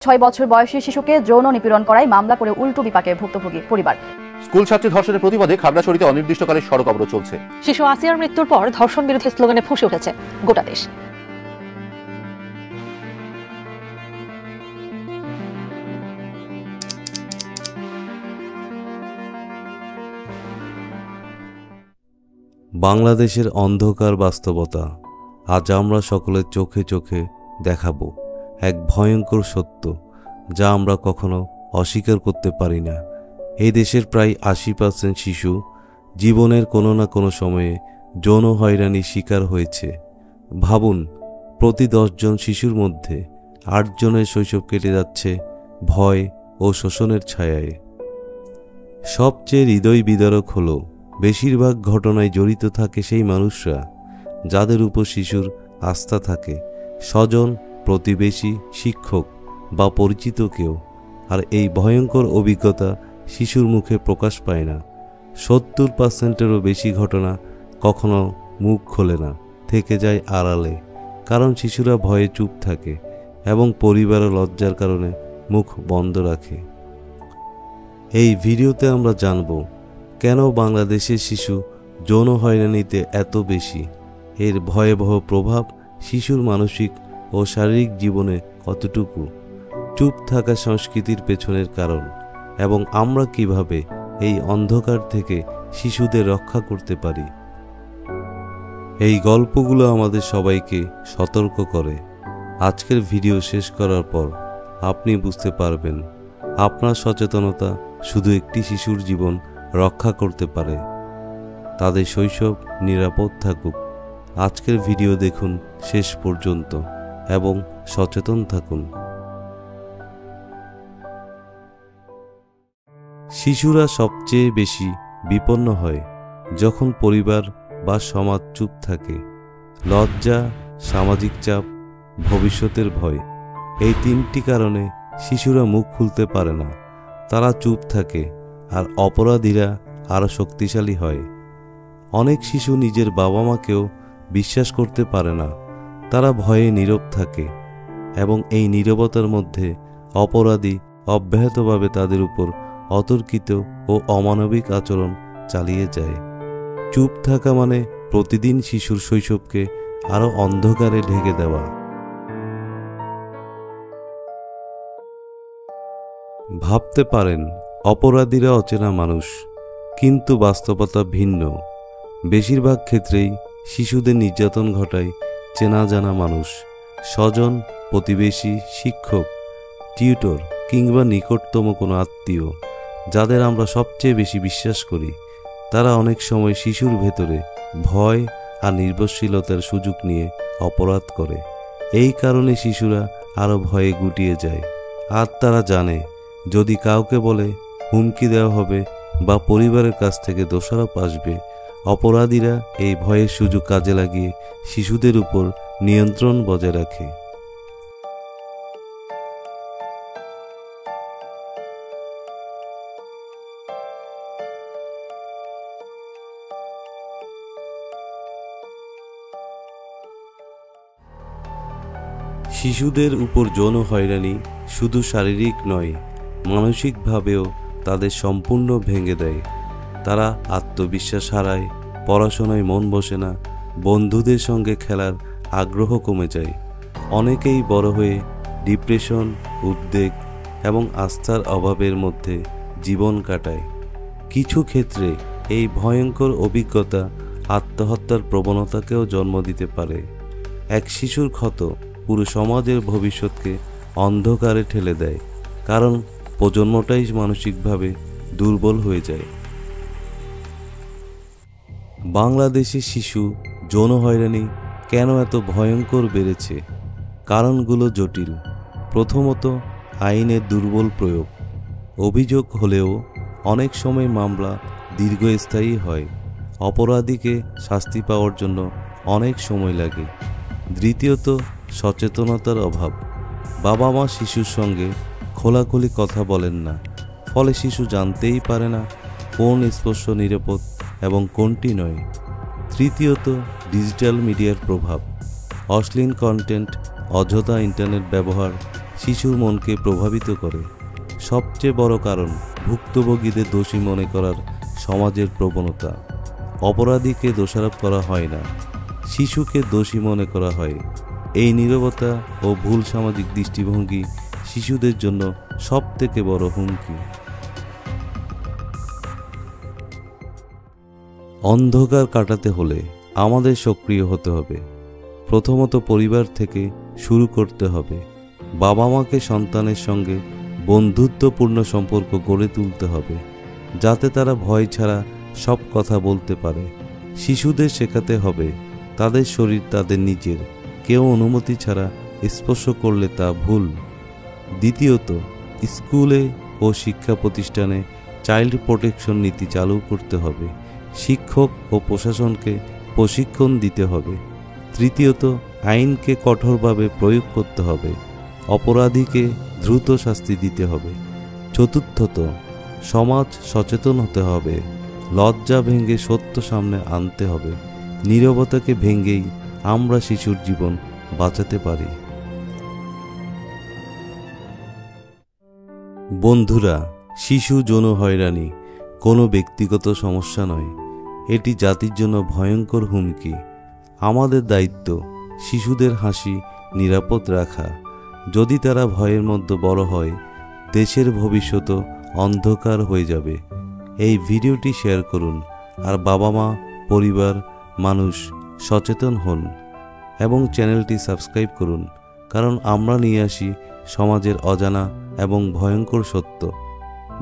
6 বছর বয়সী শিশুকে যৌন নিপীড়ন করায় মামলা করে উল্টো বিপাকে ভুক্তভোগী পরিবার। স্কুল ছাত্রী ধর্ষণের প্রতিবাদে খাগড়াছড়িতে অনির্দিষ্টকালের সড়ক অবরোধ চলছে। শিশু আসিয়ার মৃত্যুর পর ধর্ষণ বিরোধী স্লোগানে ফুঁসে উঠেছে গোটা দেশ। বাংলাদেশের অন্ধকার বাস্তবতা আজ আমরা সকলের চোখে চোখে দেখাবো। এক ভয়ঙ্কর সত্য যা আমরা কখনো অস্বীকার করতে পারি না। এই দেশের প্রায় 80% শিশু জীবনের কোনো না কোনো সময়ে যৌন হয়রানির শিকার হয়েছে। ভাবুন, প্রতি 10 জন শিশুর মধ্যে 8 জনের শৈশব কেটে যাচ্ছে ভয় ও শোষণের ছায়ায়। সবচেয়ে হৃদয় বিদারক হলো বেশিরভাগ ঘটনায় জড়িত থাকে সেই মানুষরা যাদের উপর শিশুর আস্থা থাকে, স্বজন, প্রতিবেশী, শিক্ষক বা পরিচিত কেউ। আর এই ভয়ঙ্কর অভিজ্ঞতা শিশুর মুখে প্রকাশ পায় না। 70%-এরও বেশি ঘটনা কখনো মুখ খোলে না, থেকে যায় আড়ালে, কারণ শিশুরা ভয়ে চুপ থাকে এবং পরিবারের লজ্জার কারণে মুখ বন্ধ রাখে। এই ভিডিওতে আমরা জানব কেন বাংলাদেশের শিশু যৌন হয়রানিতে এত বেশি, এর ভয়াবহ প্রভাব শিশুর মানসিক ও শারীরিক জীবনে কতটুকু, চুপ থাকা সংস্কৃতির পেছনের কারণ এবং আমরা কিভাবে এই অন্ধকার থেকে শিশুদের রক্ষা করতে পারি। এই গল্পগুলো আমাদের সবাইকে সতর্ক করে। আজকের ভিডিও শেষ করার পর আপনি বুঝতে পারবেন আপনার সচেতনতা শুধু একটি শিশুর জীবন রক্ষা করতে পারে। তাদের শৈশব নিরাপদ থাকুক। আজকের ভিডিও দেখুন শেষ পর্যন্ত এবং সচেতন থাকুন। শিশুরা সবচেয়ে বেশি বিপন্ন হয় যখন পরিবার বা সমাজ চুপ থাকে। লজ্জা, সামাজিক চাপ, ভবিষ্যতের ভয়, এই 3টি কারণে শিশুরা মুখ খুলতে পারে না। তারা চুপ থাকে আর অপরাধীরা আরও শক্তিশালী হয়। অনেক শিশু নিজের বাবা মাকেও বিশ্বাস করতে পারে না। তারা ভয়ে নীরব থাকে এবং এই নীরবতার মধ্যে অপরাধী অব্যাহতভাবে তাদের উপর অতর্কিত ও অমানবিক আচরণ চালিয়ে যায়। চুপ থাকা মানে প্রতিদিন শিশুর শৈশবকে আরও অন্ধকারে ঢেকে দেওয়া। ভাবতে পারেন অপরাধীরা অচেনা মানুষ, কিন্তু বাস্তবতা ভিন্ন। বেশিরভাগ ক্ষেত্রেই শিশুদের নির্যাতন ঘটায় চেনা জানা মানুষ, স্বজন, প্রতিবেশী, শিক্ষক, টিউটর কিংবা নিকটতম কোনো আত্মীয়, যাদের আমরা সবচেয়ে বেশি বিশ্বাস করি। তারা অনেক সময় শিশুর ভেতরে ভয় আর নির্ভরশীলতার সুযোগ নিয়ে অপরাধ করে। এই কারণে শিশুরা আরও ভয়ে গুটিয়ে যায়। আর তারা জানে যদি কাউকে বলে হুমকি দেওয়া হবে বা পরিবারের কাছ থেকে দোষারোপ আসবে। অপরাধীরা এই ভয়ের সুযোগ কাজে লাগিয়ে শিশুদের উপর নিয়ন্ত্রণ বজায় রাখে। শিশুদের উপর যৌন হয়রানি শুধু শারীরিক নয়, মানসিকভাবেও তাদের সম্পূর্ণ ভেঙে দেয়। তারা আত্মবিশ্বাস হারায়, পড়াশোনায় মন বসে না, বন্ধুদের সঙ্গে খেলার আগ্রহ কমে যায়। অনেকেই বড় হয়ে ডিপ্রেশন, উদ্বেগ এবং আস্থার অভাবের মধ্যে জীবন কাটায়। কিছু ক্ষেত্রে এই ভয়ঙ্কর অভিজ্ঞতা আত্মহত্যার প্রবণতাকেও জন্ম দিতে পারে। এক শিশুর ক্ষত পুরো সমাজের ভবিষ্যৎকে অন্ধকারে ঠেলে দেয়, কারণ প্রজন্মটাই মানসিকভাবে দুর্বল হয়ে যায়। বাংলাদেশি শিশু যৌন হয়রানি কেন এত ভয়ঙ্কর বেড়েছে? কারণগুলো জটিল। প্রথমত, আইনের দুর্বল প্রয়োগ। অভিযোগ হলেও অনেক সময় মামলা দীর্ঘস্থায়ী হয়। অপরাধীকে শাস্তি পাওয়ার জন্য অনেক সময় লাগে। দ্বিতীয়ত, সচেতনতার অভাব। বাবা মা শিশুর সঙ্গে খোলাখুলি কথা বলেন না, ফলে শিশু জানতেই পারে না কোন স্পর্শ নিরাপদ এবং কোনটি নয়। তৃতীয়ত, ডিজিটাল মিডিয়ার প্রভাব। অশ্লীল কন্টেন্ট, অযথা ইন্টারনেট ব্যবহার, শিশুর মনকে প্রভাবিত করে। সবচেয়ে বড় কারণ ভুক্তভোগীদের দোষী মনে করার সমাজের প্রবণতা। অপরাধীকে দোষারোপ করা হয় না, শিশুকে দোষী মনে করা হয়। এই নীরবতা ও ভুল সামাজিক দৃষ্টিভঙ্গি শিশুদের জন্য সবথেকে বড় হুমকি। অন্ধকার কাটাতে হলে আমাদের সক্রিয় হতে হবে। প্রথমত পরিবার থেকে শুরু করতে হবে। বাবা মাকে সন্তানের সঙ্গে বন্ধুত্বপূর্ণ সম্পর্ক গড়ে তুলতে হবে, যাতে তারা ভয় ছাড়া সব কথা বলতে পারে। শিশুদের শেখাতে হবে তাদের শরীর তাদের নিজের, কেউ অনুমতি ছাড়া স্পর্শ করলে তা ভুল। দ্বিতীয়ত স্কুলে ও শিক্ষা প্রতিষ্ঠানে চাইল্ড প্রোটেকশন নীতি চালু করতে হবে। শিক্ষক ও প্রশাসনকে প্রশিক্ষণ দিতে হবে। তৃতীয়ত আইনকে কঠোরভাবে প্রয়োগ করতে হবে, অপরাধীকে দ্রুত শাস্তি দিতে হবে। চতুর্থত সমাজ সচেতন হতে হবে, লজ্জা ভেঙে সত্য সামনে আনতে হবে। নীরবতাকে ভেঙেই আমরা শিশুর জীবন বাঁচাতে পারি। বন্ধুরা, শিশু যৌন হয়রানি কোনো ব্যক্তিগত সমস্যা নয়, এটি জাতির জন্য ভয়ঙ্কর হুমকি। আমাদের দায়িত্ব শিশুদের হাসি নিরাপদ রাখা। যদি তারা ভয়ের মধ্যে বড় হয়, দেশের ভবিষ্যৎ অন্ধকার হয়ে যাবে। এই ভিডিওটি শেয়ার করুন, আর বাবা মা, পরিবার, মানুষ সচেতন হন এবং চ্যানেলটি সাবস্ক্রাইব করুন, কারণ আমরা নিয়ে আসি সমাজের অজানা এবং ভয়ঙ্কর সত্য।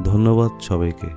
ধন্যবাদ সবাইকে।